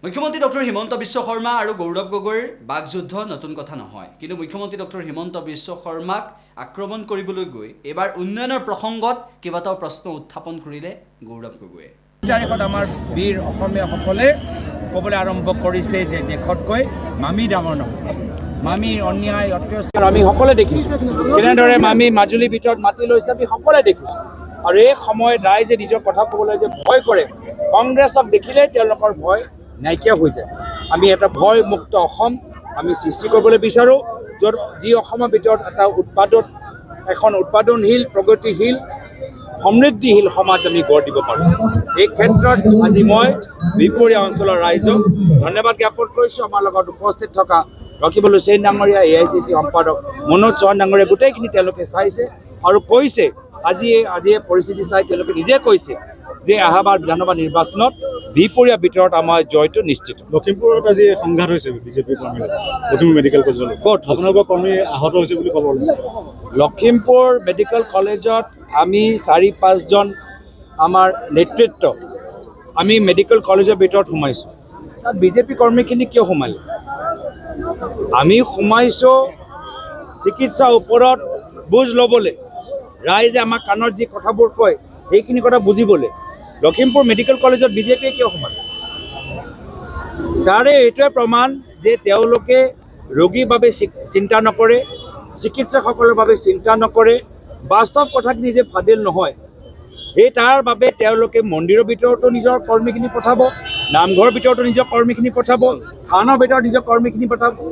মুখ্যমন্ত্ৰী ডক্টৰ হিমন্ত বিশ্ব শৰ্মা আৰু গৌৰৱ গগৈৰ বাকযুদ্ধ নতুন কথা নহয়, কিন্তু মুখ্যমন্ত্ৰী ডক্টৰ হিমন্ত বিশ্ব শৰ্মাক আক্ৰমণ কৰিবলৈ গৈ এবাৰ উন্নয়নৰ প্ৰসংগত কেইবাটাও প্ৰশ্ন উত্থাপন কৰিলে গৌৰৱ গগৈয়ে। তাৰিখত আমাৰ বীৰ অসমীয়াসকলে ক'বলৈ আৰম্ভ কৰিছে যে দেশতকৈ মামী ডাঙৰ নহয়, মামীৰ অন্যায় অত্যাচাৰ আমি সকলোৱে দেখিছোঁ। কেনেদৰে মামী মাজুলীৰ ভিতৰত মাতি লৈছে আমি সকলোৱে দেখিছোঁ। আৰু এই সময়ত ৰাইজে নিজৰ কথা ক'বলৈ যে ভয় কৰে, কংগ্ৰেছক দেখিলেই তেওঁলোকৰ ভয় নাইকিয়া হৈ যায়। আমি এটা ভয়মুক্ত অসম আমি সৃষ্টি কৰিবলৈ বিচাৰোঁ, য'ত যি অসমৰ ভিতৰত এটা এখন উৎপাদনশীল প্ৰগতিশীল সমৃদ্ধিশীল সমাজ আমি গঢ় দিব পাৰোঁ। এই ক্ষেত্ৰত আজি মই বিহপুৰীয়া অঞ্চলৰ ৰাইজক ধন্যবাদ জ্ঞাপন কৰিছোঁ। আমাৰ লগত উপস্থিত থকা ৰকিবুল হুছেইন ডাঙৰীয়া, AICC সম্পাদক মনোজ চৌহান ডাঙৰীয়া, গোটেইখিনি তেওঁলোকে চাইছে আৰু কৈছে আজিয়ে পৰিস্থিতি চাই তেওঁলোকে নিজে কৈছে যে অহাবাৰ বিধানসভা নিৰ্বাচনত বিহপুৰীয়া ভিতৰত আমাৰ জয়টো নিশ্চিত। লখিমপুৰত আজি সংঘাত হৈছে বিজেপি কৰ্মী, লখিমপুৰ মেডিকেল কলেজত ক'ত আপোনালোকৰ কৰ্মী আহত হৈছে বুলি ক'ব লাগিছে। লখিমপুৰ মেডিকেল কলেজত আমি 4-5জন আমাৰ নেতৃত্ব আমি মেডিকেল কলেজৰ ভিতৰত সোমাইছোঁ। তাত বিজেপি কৰ্মীখিনি কিয় সোমালে? আমি সোমাইছোঁ চিকিৎসাৰ ওপৰত বুজ ল'বলৈ, ৰাইজে আমাক কাণত যি কথাবোৰ কয় সেইখিনি কথা বুজিবলৈ। লখিমপুৰ মেডিকেল কলেজত বিজেপিয়ে কিয় সোমালে? তাৰে এইটোৱে প্ৰমাণ যে তেওঁলোকে ৰোগীৰ বাবে চিন্তা নকৰে, চিকিৎসকসকলৰ বাবে চিন্তা নকৰে। বাস্তৱ কথাখিনি যে ফাদিল নহয়, তাৰ বাবে তেওঁলোকে মন্দিৰৰ ভিতৰতো নিজৰ কৰ্মীখিনি পঠাব, নামঘৰৰ ভিতৰতো নিজৰ কৰ্মীখিনি পঠাব, থানৰ ভিতৰত নিজৰ কৰ্মীখিনি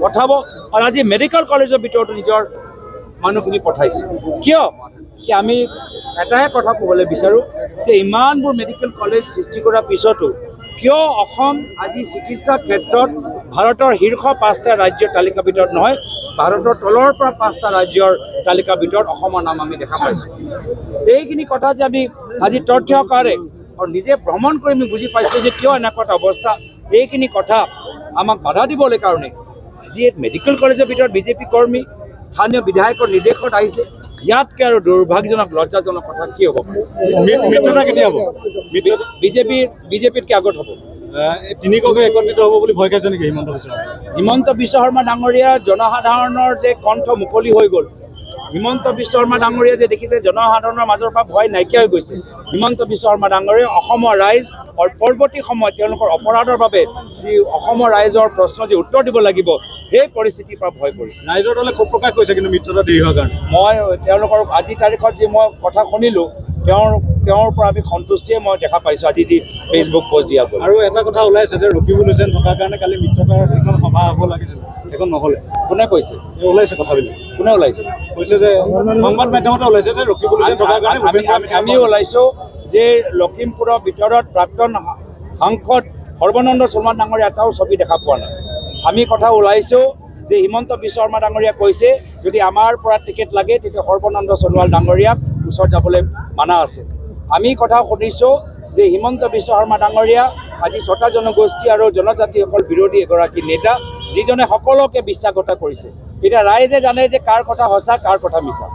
পঠাব, আৰু আজি মেডিকেল কলেজৰ ভিতৰতো নিজৰ মানুহখিনি পঠাইছে। কিয়? আমি এটাই কথা ক'বলৈ বিচাৰোঁ যে ইমানবোৰ মেডিকেল কলেজ সৃষ্টি কৰাৰ পিছতো কিয় অসম আজি চিকিৎসাৰ ক্ষেত্ৰত ভাৰতৰ শীৰ্ষ 5টা ৰাজ্যৰ তালিকাৰ ভিতৰত নহয়, ভাৰতৰ তলৰ পৰা 5টা ৰাজ্যৰ তালিকাৰ ভিতৰত অসমৰ নাম আমি দেখা পাইছোঁ। এইখিনি কথা যে আমি আজি তথ্যকাৰে আৰু নিজে ভ্ৰমণ কৰি আমি বুজি পাইছোঁ যে কিয় এনেকুৱা এটা অৱস্থা। এইখিনি কথা আমাক বাধা দিবলৈ কাৰণে আজি মেডিকেল কলেজৰ ভিতৰত বিজেপি কৰ্মী স্থানীয় বিধায়কৰ নিৰ্দেশত আহিছে। ইয়াতকৈ আৰু দুৰ্ভাগ্যজনক লজ্জাজনক কথা কি হ'ব পাৰে? মিত্ৰতা কেতিয়া হ'ব? বিজেপিতকৈ আগত হ'ব। তিনিককে একত্ৰিত হ'ব বুলি ভয় খাইছে নেকি হিমন্ত বিশ্ব? হিমন্ত বিশ্ব শৰ্মা ডাঙৰীয়া জনসাধাৰণৰ যে কণ্ঠ মুকলি হৈ গ'ল, হিমন্ত বিশ্ব শৰ্মা ডাঙৰীয়া যে দেখিছে জনসাধাৰণৰ মাজৰ পৰা ভয় নাইকিয়া হৈ গৈছে। হিমন্ত বিশ্ব শৰ্মা ডাঙৰীয়া অসমৰ ৰাইজ আৰু পৰৱৰ্তী সময়ত তেওঁলোকৰ অপৰাধৰ বাবে যি অসমৰ ৰাইজৰ প্ৰশ্ন যে উত্তৰ দিব লাগিব, সেই পৰিস্থিতিৰ পৰা ভয় কৰিছে। ৰাইজৰ দলে ক্ষোভ প্ৰকাশ কৰিছে কিন্তু মিত্ৰতা দেৰি হোৱাৰ কাৰণে। মই তেওঁলোকৰ আজিৰ তাৰিখত যি মই কথা শুনিলোঁ, তেওঁৰ পৰা আমি সন্তুষ্টিয়ে মই দেখা পাইছোঁ আজি যি ফেচবুক পোষ্ট দিয়া গ'ল। আৰু এটা কথা ওলাইছে যে ৰকিবুল হুছেইন থকাৰ কাৰণে কালি মিত্ৰতাৰ যিখন সভা হ'ব লাগিছিল সেইখন নহ'লে। কোনে কৈছে? ওলাইছে কথাবিলাক। কোনে ওলাইছে? কৈছে যে সংবাদ মাধ্যমতে ওলাইছে যে ৰকিবুল হুছেইন থকাৰ কাৰণে আমিও ওলাইছোঁ যে লখিমপুৰৰ ভিতৰত প্ৰাক্তন সাংসদ সৰ্বানন্দ সোণোৱাল ডাঙৰীয়া এটাও ছবি দেখা পোৱা নাই। আমি কথা ওলাইছোঁ যে হিমন্ত বিশ্ব শৰ্মা ডাঙৰীয়া কৈছে যদি আমাৰ পৰা টিকেট লাগে তেতিয়া সৰ্বানন্দ সোণোৱাল ডাঙৰীয়াক ওচৰত যাবলৈ মানা আছে। আমি কথা শুনিছোঁ যে হিমন্ত বিশ্ব শৰ্মা ডাঙৰীয়া আজি 6টা জনগোষ্ঠী আৰু জনজাতিসকল বিৰোধী এগৰাকী নেতা, যিজনে সকলোকে বিশ্বাসঘাতক কৰিছে। এতিয়া ৰাইজে জানে যে কাৰ কথা সঁচা কাৰ কথা মিছা।